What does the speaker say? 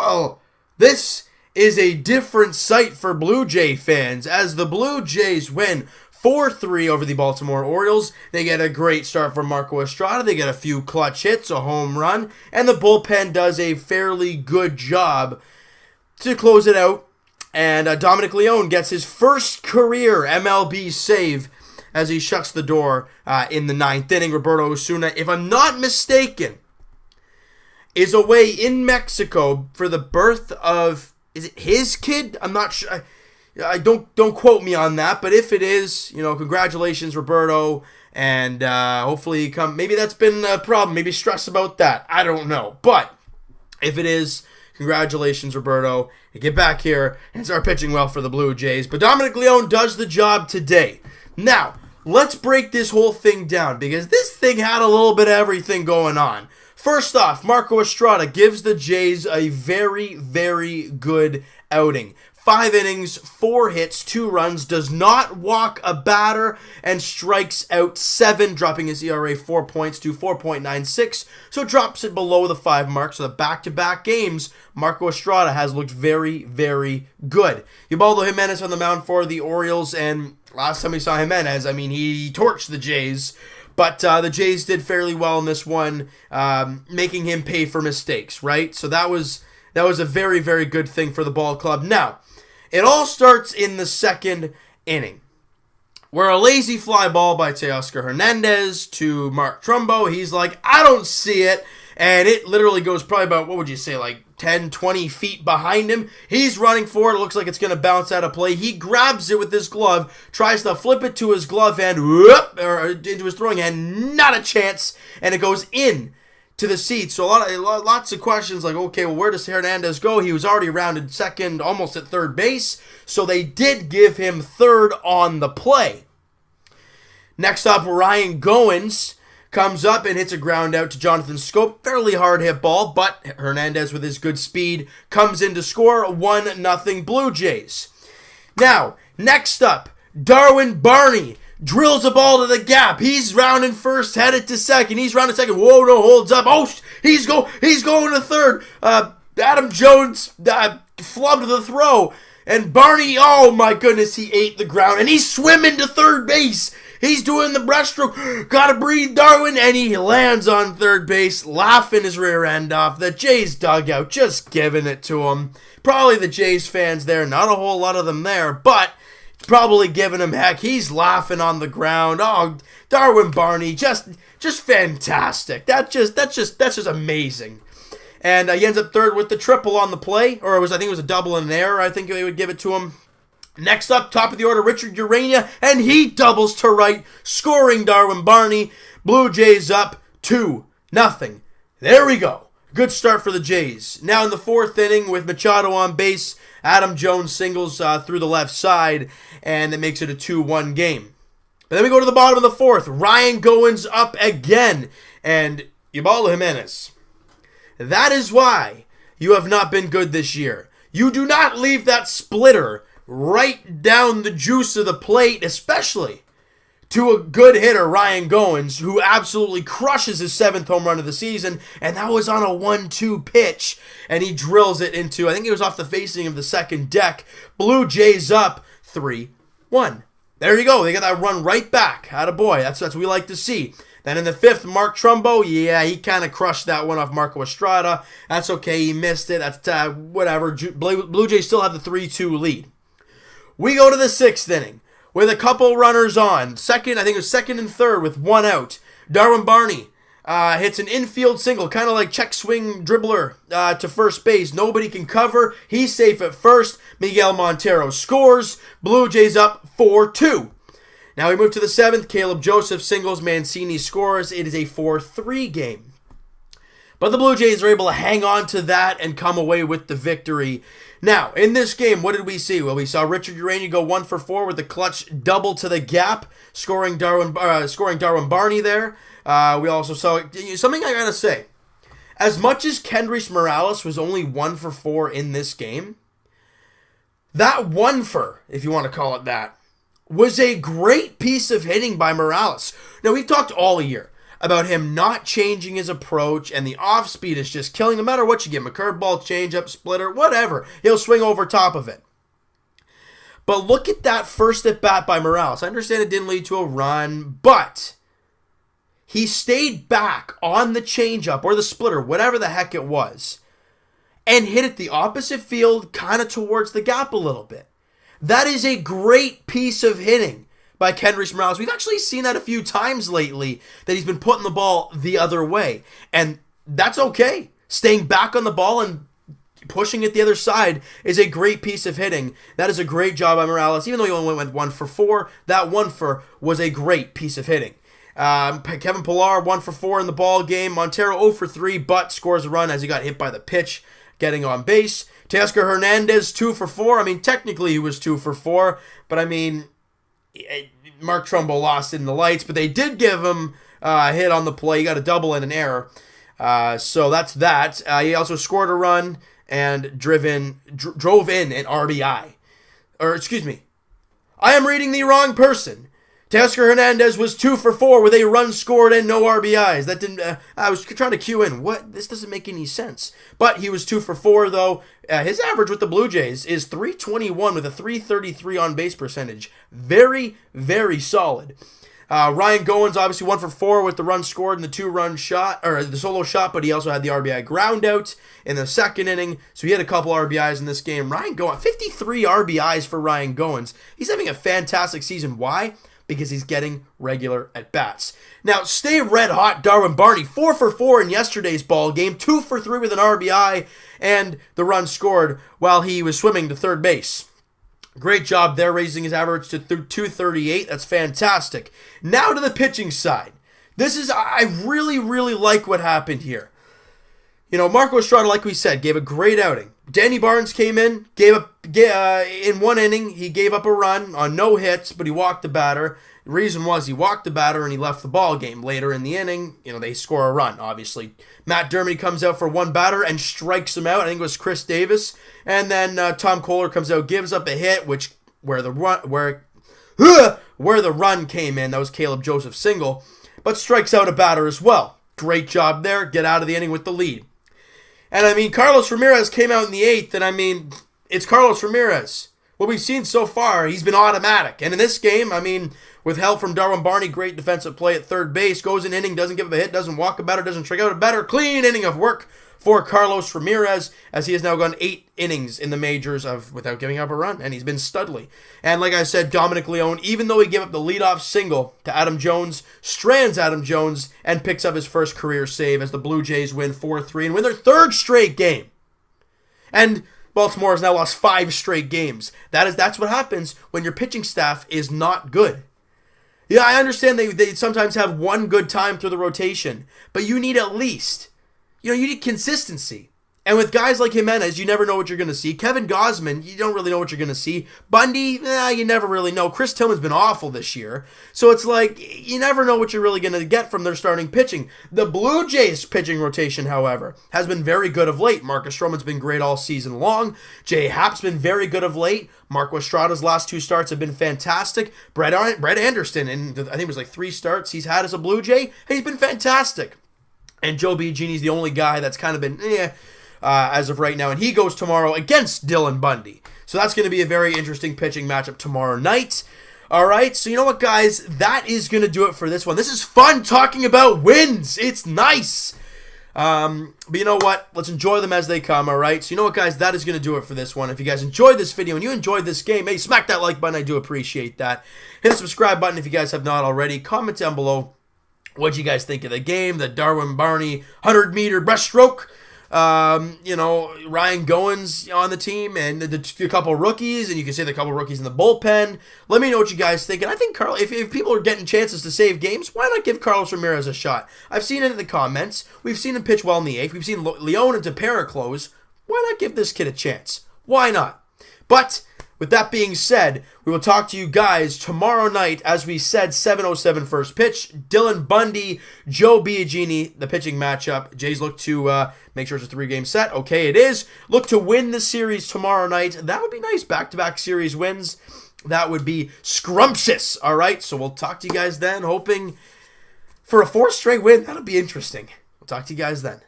Well, this is a different sight for Blue Jay fans as the Blue Jays win 4-3 over the Baltimore Orioles. They get a great start from Marco Estrada. They get a few clutch hits, a home run, and the bullpen does a fairly good job to close it out. And Dominic Leone gets his first career MLB save as he shuts the door in the ninth inning. Roberto Osuna, if I'm not mistaken, is away in Mexico for the birth of, is it his kid? I'm not sure. I don't quote me on that, but if it is, congratulations, Roberto, and hopefully you come. Maybe that's been a problem. Maybe stress about that. I don't know, but if it is, congratulations, Roberto. You get back here and start pitching well for the Blue Jays. But Dominic Leone does the job today. Now, let's break this whole thing down because this thing had a little bit of everything going on. First off, Marco Estrada gives the Jays a very, very good outing. 5 innings, 4 hits, 2 runs, does not walk a batter, and strikes out 7, dropping his ERA 4 points to 4.96, so drops it below the 5 mark. So the back-to-back games, Marco Estrada has looked very, very good. Ubaldo Jimenez on the mound for the Orioles, and last time we saw Jimenez, he torched the Jays. But the Jays did fairly well in this one, making him pay for mistakes, right? So that was a very, very good thing for the ball club. Now, it all starts in the second inning, where a lazy fly ball by Teoscar Hernandez to Mark Trumbo. He's like, I don't see it. And it literally goes probably about, 10, 20 feet behind him. He's running for it. It looks like it's going to bounce out of play. He grabs it with his glove, tries to flip it to his glove hand, or into his throwing hand. Not a chance. And it goes in to the seats. So lots of questions like, okay, well, where does Hernandez go? He was already rounded second, almost at third base. So they did give him third on the play. Next up, Ryan Goins comes up and hits a ground out to Jonathan Scope. Fairly hard hit ball, but Hernandez with his good speed comes in to score 1-0 Blue Jays. Now, next up, Darwin Barney drills a ball to the gap. He's rounding first, headed to second. He's rounding second. Whoa, no, holds up. Oh, he's going to third. Adam Jones flubbed the throw. And Barney, oh my goodness, he ate the ground. And he's swimming to third base. He's doing the breaststroke. Gotta breathe, Darwin. And he lands on third base, laughing his rear end off. The Jays dugout just giving it to him. Probably the Jays fans there. Not a whole lot of them there, but probably giving him heck. He's laughing on the ground. Oh, Darwin Barney, just fantastic. That's just amazing. And he ends up third with the triple on the play, or I think it was a double and an error. I think they would give it to him. Next up, top of the order, Richard Urania, and he doubles to right, scoring Darwin Barney. Blue Jays up 2-0. There we go. Good start for the Jays. Now in the 4th inning with Machado on base, Adam Jones singles through the left side, and it makes it a 2-1 game. But then we go to the bottom of the 4th. Ryan Goins up again, and Ubaldo Jimenez. That is why you have not been good this year. You do not leave that splitter right down the juice of the plate, especially to a good hitter, Ryan Goins, who absolutely crushes his 7th home run of the season, and that was on a 1-2 pitch, and he drills it into, I think it was off the facing of the second deck. Blue Jays up 3-1. There you go. They got that run right back. Attaboy. That's what we like to see. Then in the 5th, Mark Trumbo, he kind of crushed that one off Marco Estrada. That's okay. He missed it. That's whatever. Blue Jays still have the 3-2 lead. We go to the 6th inning with a couple runners on. I think it was second and third with 1 out. Darwin Barney hits an infield single, kind of like check swing dribbler to first base. Nobody can cover. He's safe at first. Miguel Montero scores. Blue Jays up 4-2. Now we move to the 7th. Caleb Joseph singles. Mancini scores. It is a 4-3 game. But the Blue Jays are able to hang on to that and come away with the victory. Now, in this game, what did we see? Well, we saw Richard Urania go 1 for 4 with a clutch double to the gap, scoring Darwin Barney there. We also saw something I gotta say. As much as Kendrys Morales was only 1 for 4 in this game, that 1 for, if you want to call it that, was a great piece of hitting by Morales. Now, we've talked all year about him not changing his approach, and the off speed is just killing. No matter what you give him, a curveball, changeup, splitter, whatever, he'll swing over top of it. But look at that first at bat by Morales. I understand it didn't lead to a run, but he stayed back on the changeup or the splitter, whatever the heck it was, and hit it the opposite field, kind of towards the gap a little bit. That is a great piece of hitting by Kendrys Morales. We've actually seen that a few times lately, that he's been putting the ball the other way. And that's okay. Staying back on the ball and pushing it the other side is a great piece of hitting. That is a great job by Morales. Even though he only went 1 for 4, that 1 for was a great piece of hitting. Kevin Pillar, 1 for 4 in the ball game. Montero 0 for 3, but scores a run as he got hit by the pitch, getting on base. Teoscar Hernandez, 2 for 4. I mean, technically he was 2 for 4, but I mean, Mark Trumbo lost in the lights, but they did give him a hit on the play. He got a double and an error. So that's that. He also scored a run and drove in an RBI. Or, excuse me, I am reading the wrong person. Teoscar Hernandez was 2 for 4 with a run scored and no RBIs. That didn't. I was trying to cue in. What? This doesn't make any sense. But he was 2 for 4 though. His average with the Blue Jays is .321 with a .333 on base percentage. Very, very solid. Ryan Goins obviously 1 for 4 with the run scored and the 2-run shot, or the solo shot, but he also had the RBI ground out in the second inning, so he had a couple RBIs in this game. Ryan Goins, 53 RBIs for Ryan Goins. He's having a fantastic season. Why? Because he's getting regular at-bats. Now, stay red hot, Darwin Barney, 4 for 4 in yesterday's ball game, 2 for 3 with an RBI and the run scored while he was swimming to third base. Great job there, raising his average to 238. That's fantastic. Now to the pitching side. I really, really like what happened here. You know, Marco Estrada, like we said, gave a great outing. Danny Barnes came in, in 1 inning, he gave up a run on no hits, but he walked the batter. The reason was he walked the batter and he left the ball game. Later in the inning, they score a run, obviously. Matt Dermody comes out for 1 batter and strikes him out. I think it was Chris Davis. And then Tom Kohler comes out, gives up a hit, where the run came in. That was Caleb Joseph's single, but strikes out a batter as well. Great job there. Get out of the inning with the lead. And I mean, Carlos Ramirez came out in the 8th, and I mean, it's Carlos Ramirez. What we've seen so far, he's been automatic. And in this game, I mean, with help from Darwin Barney, great defensive play at third base, goes an inning, doesn't give up a hit, doesn't walk a batter, doesn't strike out a batter. Clean inning of work for Carlos Ramirez, as he has now gone 8 innings in the majors without giving up a run, and he's been studly. And like I said, Dominic Leone, even though he gave up the leadoff single to Adam Jones, strands Adam Jones and picks up his first career save as the Blue Jays win 4-3 and win their 3rd straight game. And Baltimore has now lost 5 straight games. That's what happens when your pitching staff is not good. Yeah, I understand they sometimes have one good time through the rotation, but you need at least, you need consistency. And with guys like Jimenez, you never know what you're going to see. Kevin Gausman, you don't really know what you're going to see. Bundy, you never really know. Chris Tillman's been awful this year. So it's like, you never know what you're really going to get from their starting pitching. The Blue Jays pitching rotation, however, has been very good of late. Marcus Stroman's been great all season long. Jay Happ's been very good of late. Marco Estrada's last 2 starts have been fantastic. Brett Anderson, and I think it was like 3 starts he's had as a Blue Jay, he's been fantastic. And Joe Biagini's the only guy that's kind of been as of right now, and he goes tomorrow against Dylan Bundy. So that's going to be a very interesting pitching matchup tomorrow night. All right, so you know what, guys? That is going to do it for this one. This is fun talking about wins. It's nice. But you know what? Let's enjoy them as they come, all right? So you know what, guys? That is going to do it for this one. If you guys enjoyed this video and you enjoyed this game, hey, smack that like button. I do appreciate that. Hit the subscribe button if you guys have not already. Comment down below what you guys think of the game, the Darwin Barney 100-meter breaststroke. Ryan Goins on the team, and the couple rookies, and you can say the couple rookies in the bullpen. Let me know what you guys think. And I think, if people are getting chances to save games, why not give Carlos Ramirez a shot? I've seen it in the comments. We've seen him pitch well in the 8th. We've seen Leone and Tepera close. Why not give this kid a chance? Why not? But with that being said, we will talk to you guys tomorrow night. As we said, 7:07 first pitch. Dylan Bundy, Joe Biagini, the pitching matchup. Jays look to make sure it's a 3-game set. Okay, it is. Look to win the series tomorrow night. That would be nice. Back-to-back series wins. That would be scrumptious. All right, so we'll talk to you guys then, hoping for a fourth straight win. That'll be interesting. We'll talk to you guys then.